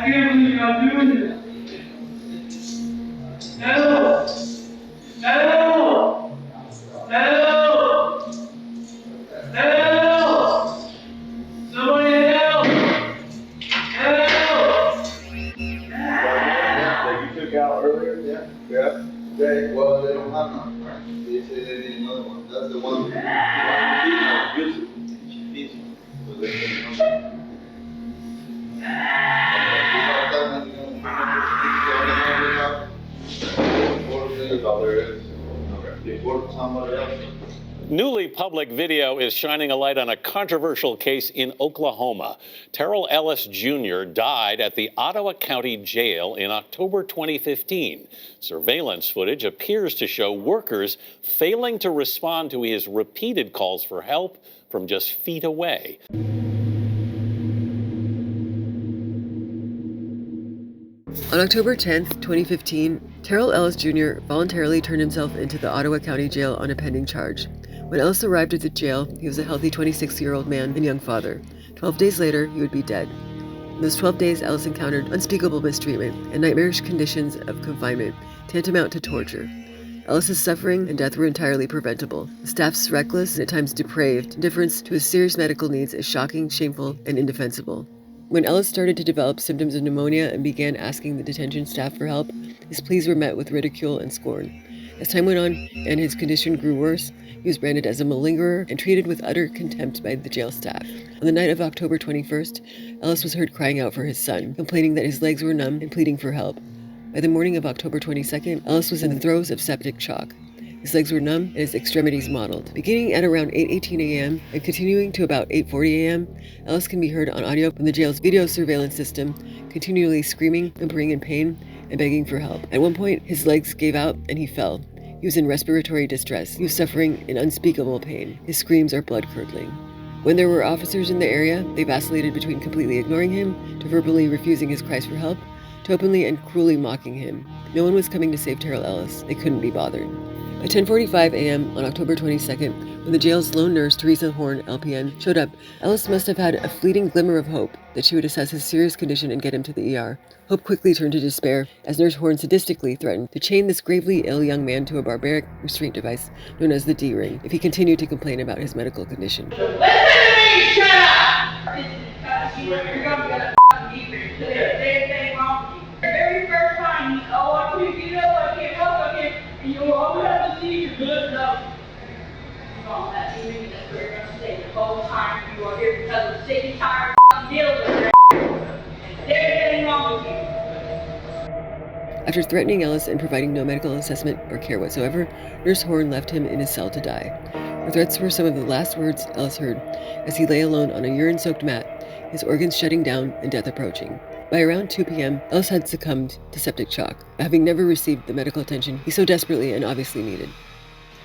can't believe I'm doing this. Help! Help! Help! Help! Somebody help! Help! That you took out earlier? Yeah. Yeah. They, well, they don't have none, right? They say they need another one. That's the one that use it. She feeds it. So they can That's all there is. Okay. They work somebody else. Newly public video is shining a light on a controversial case in Oklahoma. Terrell Ellis Jr. died at the Ottawa County Jail in October 2015. Surveillance footage appears to show workers failing to respond to his repeated calls for help from just feet away. On October 10, 2015, Terrell Ellis Jr. voluntarily turned himself into the Ottawa County Jail on a pending charge. When Ellis arrived at the jail, he was a healthy 26-year-old man and young father. 12 days later, he would be dead. In those 12 days, Ellis encountered unspeakable mistreatment and nightmarish conditions of confinement, tantamount to torture. Ellis's suffering and death were entirely preventable. The staff's reckless and at times depraved indifference to his serious medical needs is shocking, shameful, and indefensible. When Ellis started to develop symptoms of pneumonia and began asking the detention staff for help, his pleas were met with ridicule and scorn. As time went on and his condition grew worse, he was branded as a malingerer and treated with utter contempt by the jail staff. On the night of October 21st, Ellis was heard crying out for his son, complaining that his legs were numb and pleading for help. By the morning of October 22nd, Ellis was in the throes of septic shock. His legs were numb and his extremities mottled. Beginning at around 8:18 a.m. and continuing to about 8:40 a.m., Ellis can be heard on audio from the jail's video surveillance system, continually screaming, whimpering in pain, and begging for help. At one point, his legs gave out and he fell. He was in respiratory distress. He was suffering in unspeakable pain. His screams are blood-curdling. When there were officers in the area, they vacillated between completely ignoring him, to verbally refusing his cries for help, to openly and cruelly mocking him. No one was coming to save Terrell Ellis. They couldn't be bothered. At 10:45 a.m. on October 22nd, when the jail's lone nurse, Theresa Jo Horn, LPN, showed up, Ellis must have had a fleeting glimmer of hope that she would assess his serious condition and get him to the ER. Hope quickly turned to despair as Nurse Horn sadistically threatened to chain this gravely ill young man to a barbaric restraint device known as the D-ring if he continued to complain about his medical condition. Listen to me! Shut up! You're gonna get a D-ring. There's wrong with you. The very first time you I can't get up, I can't walk, I can't, and you all have to see your good enough. Well, that D-ring is where you're gonna stay the whole time you are here because of sick and tired deals with that. There's anything wrong with you. After threatening Ellis and providing no medical assessment or care whatsoever, Nurse Horn left him in his cell to die. Her threats were some of the last words Ellis heard as he lay alone on a urine-soaked mat, his organs shutting down and death approaching. By around 2 p.m., Ellis had succumbed to septic shock, having never received the medical attention he so desperately and obviously needed.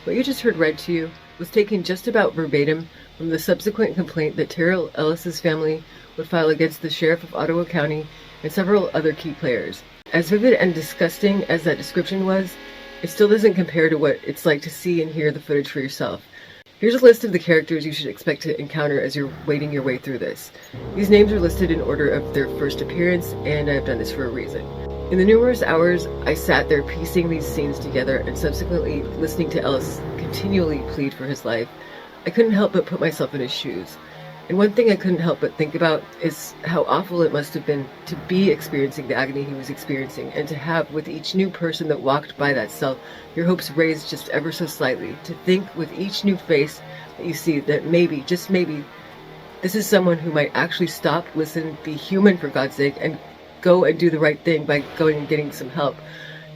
What you just heard read to you was taken just about verbatim from the subsequent complaint that Terrell Ellis's family would file against the Sheriff of Ottawa County and several other key players. As vivid and disgusting as that description was, it still doesn't compare to what it's like to see and hear the footage for yourself. Here's a list of the characters you should expect to encounter as you're wading your way through this. These names are listed in order of their first appearance, and I've done this for a reason. In the numerous hours I sat there piecing these scenes together and subsequently listening to Ellis continually plead for his life, I couldn't help but put myself in his shoes. And one thing I couldn't help but think about is how awful it must have been to be experiencing the agony he was experiencing, and to have, with each new person that walked by that cell, your hopes raised just ever so slightly, to think with each new face that you see that maybe, just maybe, this is someone who might actually stop, listen, be human for God's sake, and go and do the right thing by going and getting some help,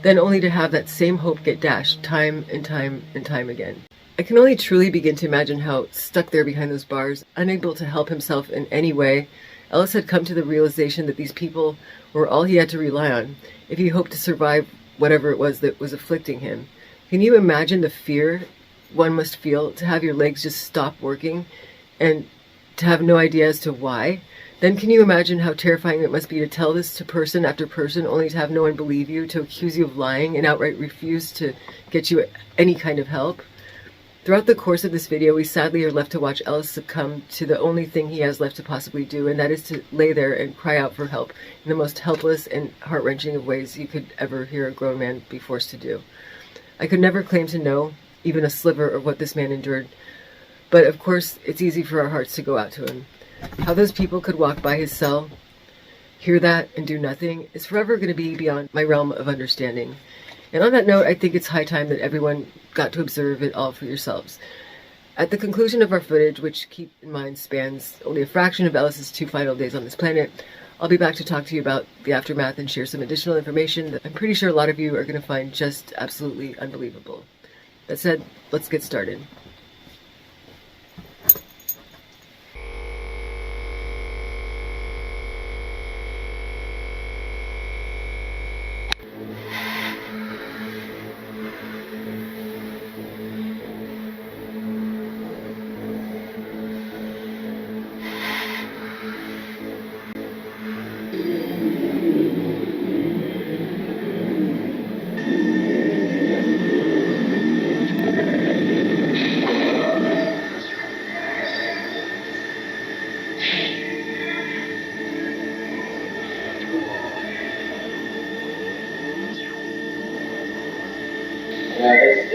then only to have that same hope get dashed time and time and time again. I can only truly begin to imagine how, stuck there behind those bars, unable to help himself in any way, Ellis had come to the realization that these people were all he had to rely on if he hoped to survive whatever it was that was afflicting him. Can you imagine the fear one must feel to have your legs just stop working and to have no idea as to why? Then can you imagine how terrifying it must be to tell this to person after person only to have no one believe you, to accuse you of lying and outright refuse to get you any kind of help? Throughout the course of this video, we sadly are left to watch Ellis succumb to the only thing he has left to possibly do, and that is to lay there and cry out for help in the most helpless and heart-wrenching of ways you could ever hear a grown man be forced to do. I could never claim to know even a sliver of what this man endured, but of course it's easy for our hearts to go out to him. How those people could walk by his cell, hear that, and do nothing is forever going to be beyond my realm of understanding. And on that note, I think it's high time that everyone got to observe it all for yourselves. At the conclusion of our footage, which, keep in mind, spans only a fraction of Ellis's 2 final days on this planet, I'll be back to talk to you about the aftermath and share some additional information that I'm pretty sure a lot of you are going to find just absolutely unbelievable. That said, let's get started.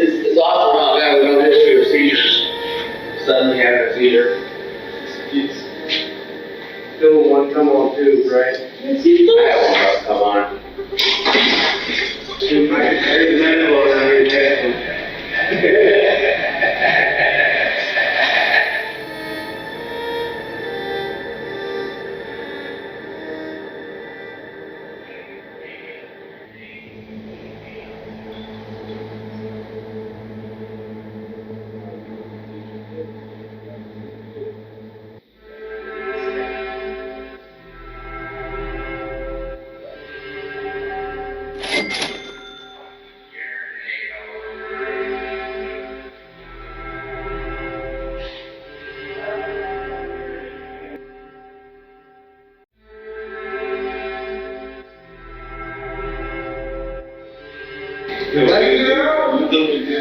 It's awful how bad we don't history of seizures. Suddenly having a seizure. Still one come on too, right? I have one come on. There's medical around here.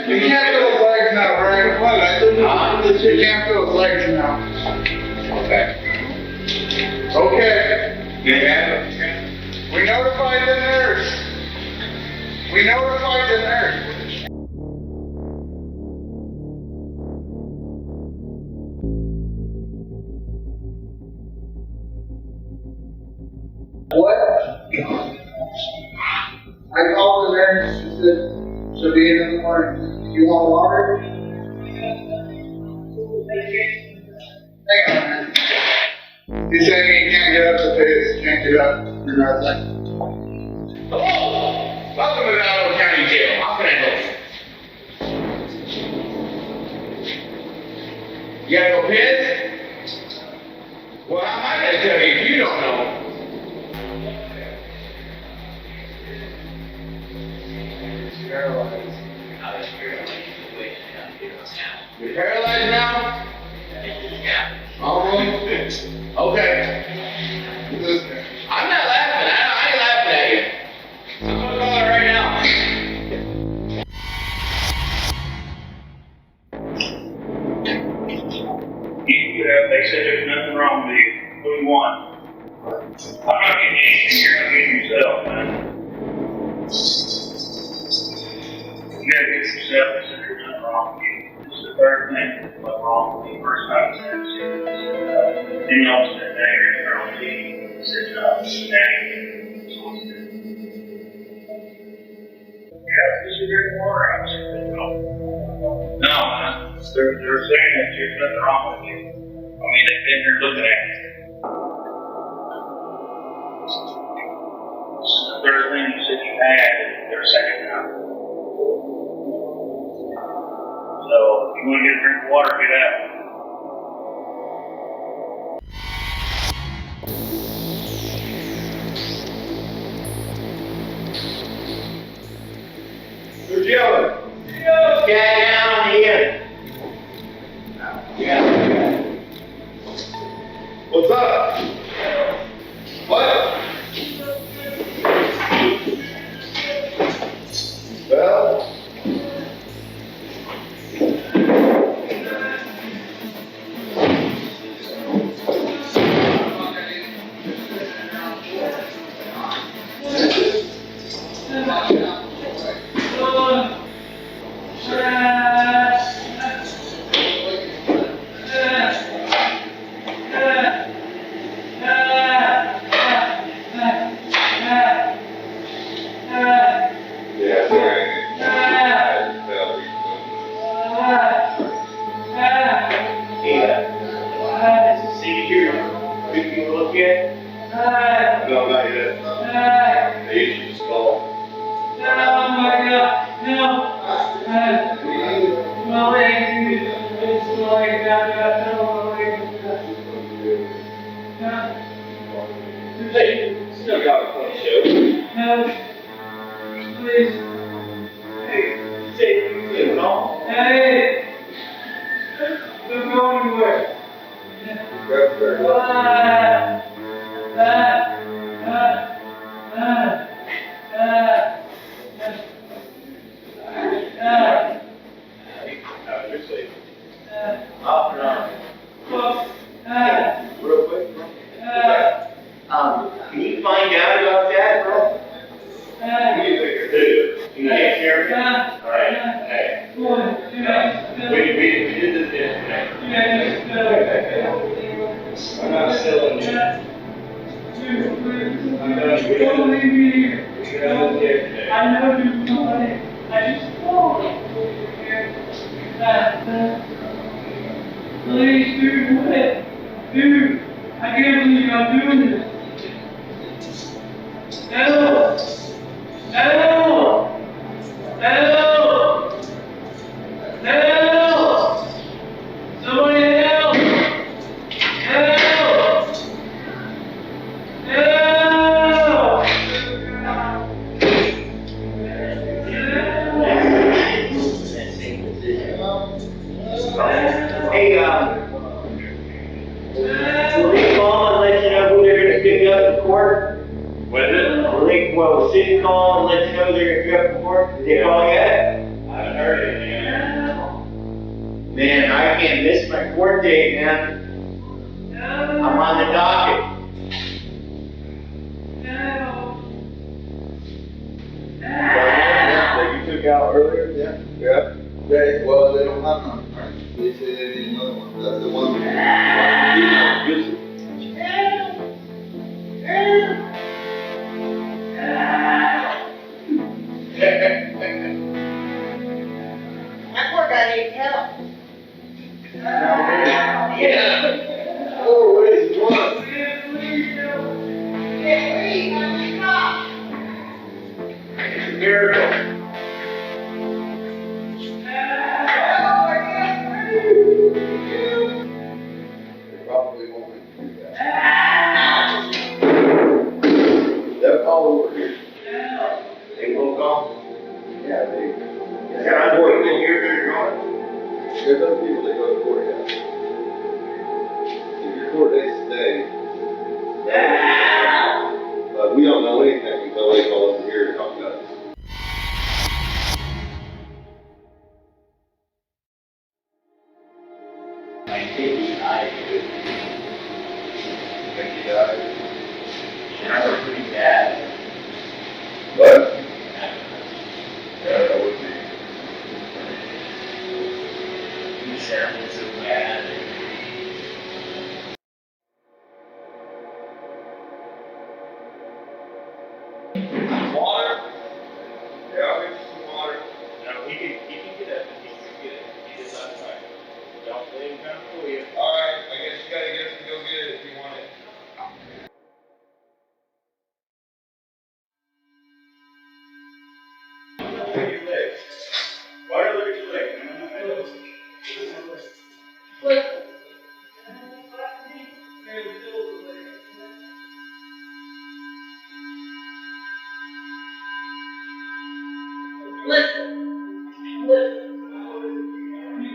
You can't feel his legs now, right? What? I told you you can't feel his legs now. Okay. Okay. Yeah. We notified the nurse. We notified the nurse. What? I called the nurse. She said she'll be in the morning. You want water? Hang on. He's saying he can't get up to face. Can't get up. You're not like. Hello! Welcome to the Ottawa County Jail. How can I help you? You gotta go piss? Well, how am I gonna tell you if you don't know? Paralyzed. You're paralyzed now? Yeah. Almost? Okay. Listen. I'm not laughing. I ain't laughing at you. I'm gonna call her right now. They said there's nothing wrong with you. What do you want? I'm not getting anything. You're not getting yourself, man. You gotta get yourself. They said there's nothing wrong with you. This is the third thing. What's wrong with you? First time didn't know it was that day or anything on TV. He said, daddy, so what's this? Yeah, this is drinking water. I said, no. No, man. They're saying that there's nothing wrong with you. I mean, they've been here looking at you. This is the third thing you said you had, their second time. So, if you want to get a drink of water, get out. Who's yelling? Get down here. Yeah. What's up? What? Well? call. Hey! Don't go anywhere. You're safe. Off and on. Real quick, bro. Can you find out about that, bro? You can't hear me? Alright, hey. We did this yesterday. I'm not selling you. I'm not we did this yesterday. I know you want it. I just told you. Please, dude, what? Dude, I can't believe I'm doing this. Help! Help! Help! Help! Somebody help! Help! Help! Hey, will they call and let you know who they're gonna pick up in court? What is it? Will the city call and let you know they're gonna pick up in court? Did they call yet? I haven't heard anything yet. Man, I can't miss my court date, man. I'm on the docket. That you took out earlier? Yeah. Okay, well, they don't have none, right? They say they need another one. That's the one. That poor guy needs help. Oh, what is it? What? It's a miracle. They probably won't make you do that. They'll call over here. They will call. Yeah, they. Yeah, I'm working here, they're going. There's other people that go to court, yeah. If your court date's today, we don't know anything until they call us here to talk about it. I think he died. Think he died? And I was pretty bad. What? Yeah, that would be. He sounded so bad. Water? Yeah, I'll get you some water. No, he can get it. He can get it. He is outside. Don't let him come for you. Alright, I guess you gotta get us to go get it if you want it. Look at your legs. Why do you look at your legs? Listen.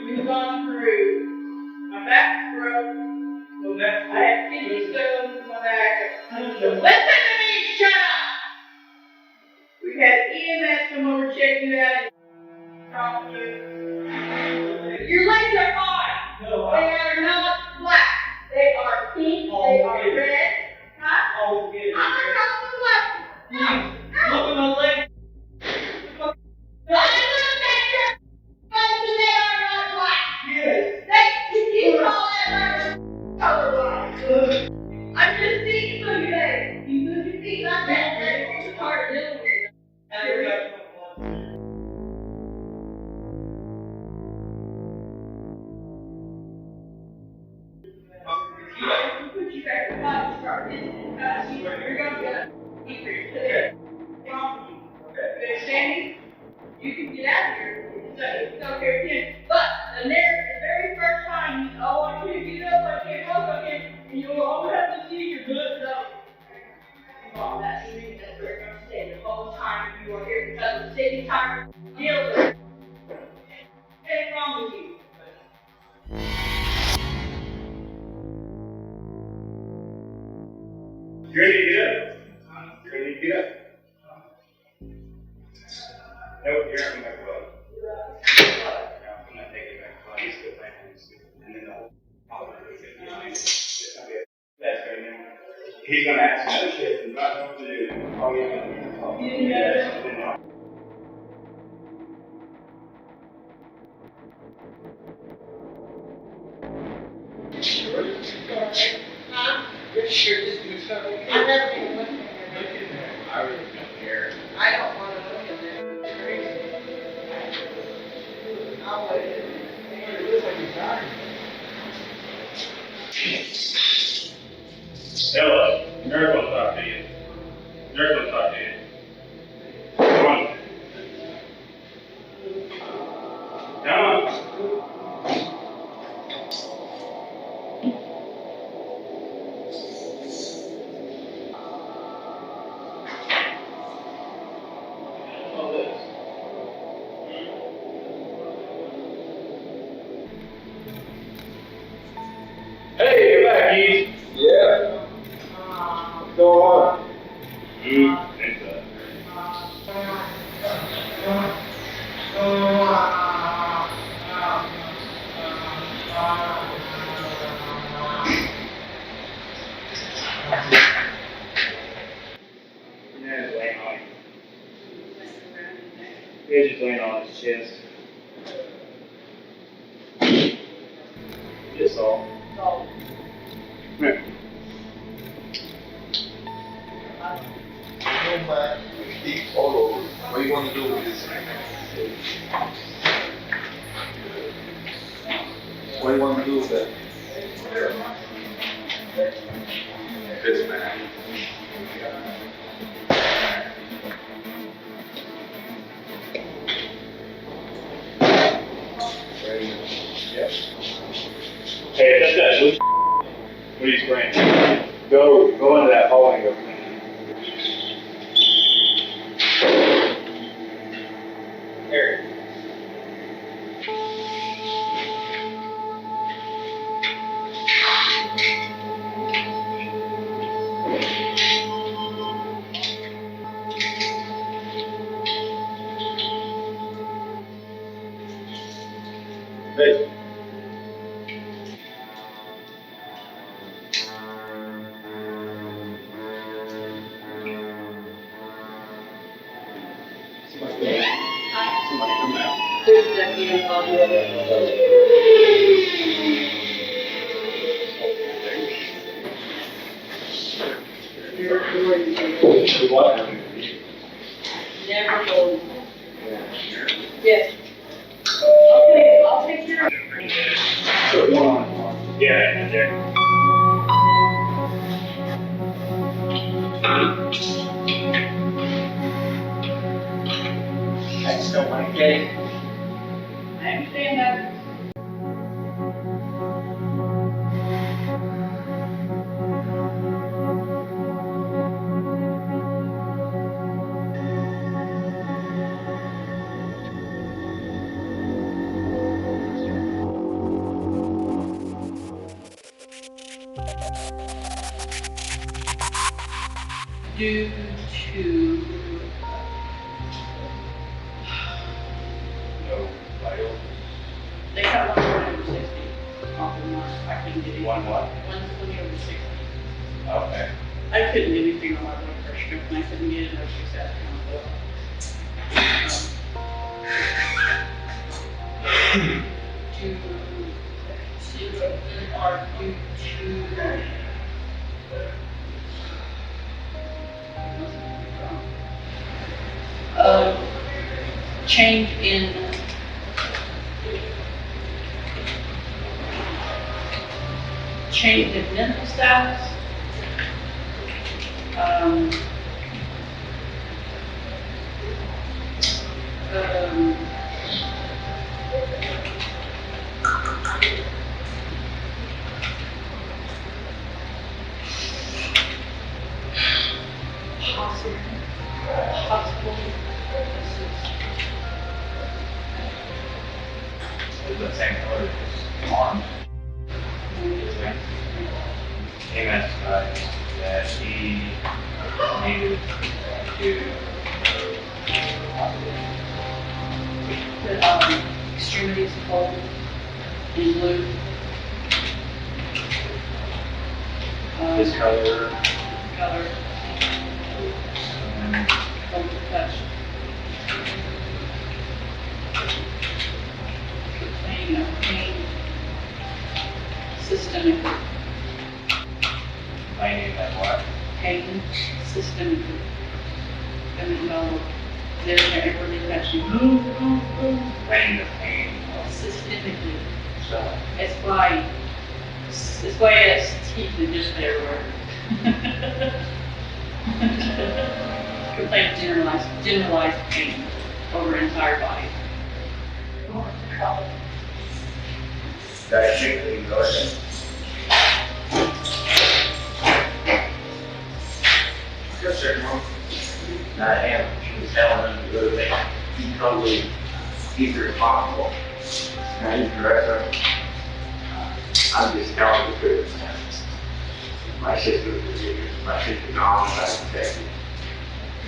We've gone through. My back's broke. I have kidney stones in my back. Listen to me, shut up! We've had EMS come over, check you out, and talk to you. Your legs are fine. They are not black. They are pink, they are red. Huh? I'm not talking black. Look at my legs. I look at your legs and they are not black. Yes. You call that colorblind. I'm just seeing you today. You move your feet like that, it's hard to deal with. Put you back in the box and start visiting. You're going to get a today. Okay, Sandy, you can get out of here. It's okay again. But the very first time, I can't get up, I can't walk, and you'll always have to see your blood up. Well, that's the reason that we're going to stay the whole time you are here because the city time deals with it. ready to get up? You ready to get up? Nope, you're not back well. I'm not taking it back. He's still playing. And then the whole that's right now. He's gonna ask another shit and not know what to do. Oh, yeah. Your shirt is good stuff. I'm not even looking at it. I really don't care. I don't want to look at it. It's crazy. I'll wait. It looks like he's dying. Hello, nurse will talk to you. Nurse will talk to you. Come on. Come on. Hey, get back, Keith. Yeah. What's going on? It's yeah, just laying on him. He's just laying on his chest. Just all. Yeah. Come back. Deep all over. What do you want to do with this? What do you want to do with that? This man. Yep. Hey, that's that blue. What are you spraying? Go into that hole and go clean it. There. Hey. Somebody come out. There's a deputy involved with it. What? Never told. Yes. Okay, I'll take care of it. Yeah, there. I just don't want to get it. I understand that. Due to No, vital. they got 160 off the mark. I couldn't get it. One what? 160. Okay. I couldn't get anything on my blood pressure, and I couldn't get it. I was just asking change in mental status. Hospital. It's the same color as arm. MS, that he needed to The extremities cold in blue. his color Color, and cold to touch. Pain systemically. complaining that what? Pain systemically. Doesn't know they're really touching. Complaining of pain. Systemically. So, It's why it's teeth are just everywhere. Complaint of generalized pain over entire body. that chick that you go in. Yes, sir, Mom. I am. She was telling him to go to bed. He totally keep her responsible. Now you correct her. I'm just telling the truth. My sister was a leader. My sister's mom was a detective.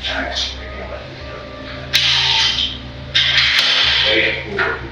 And I can't let this go. Waiting for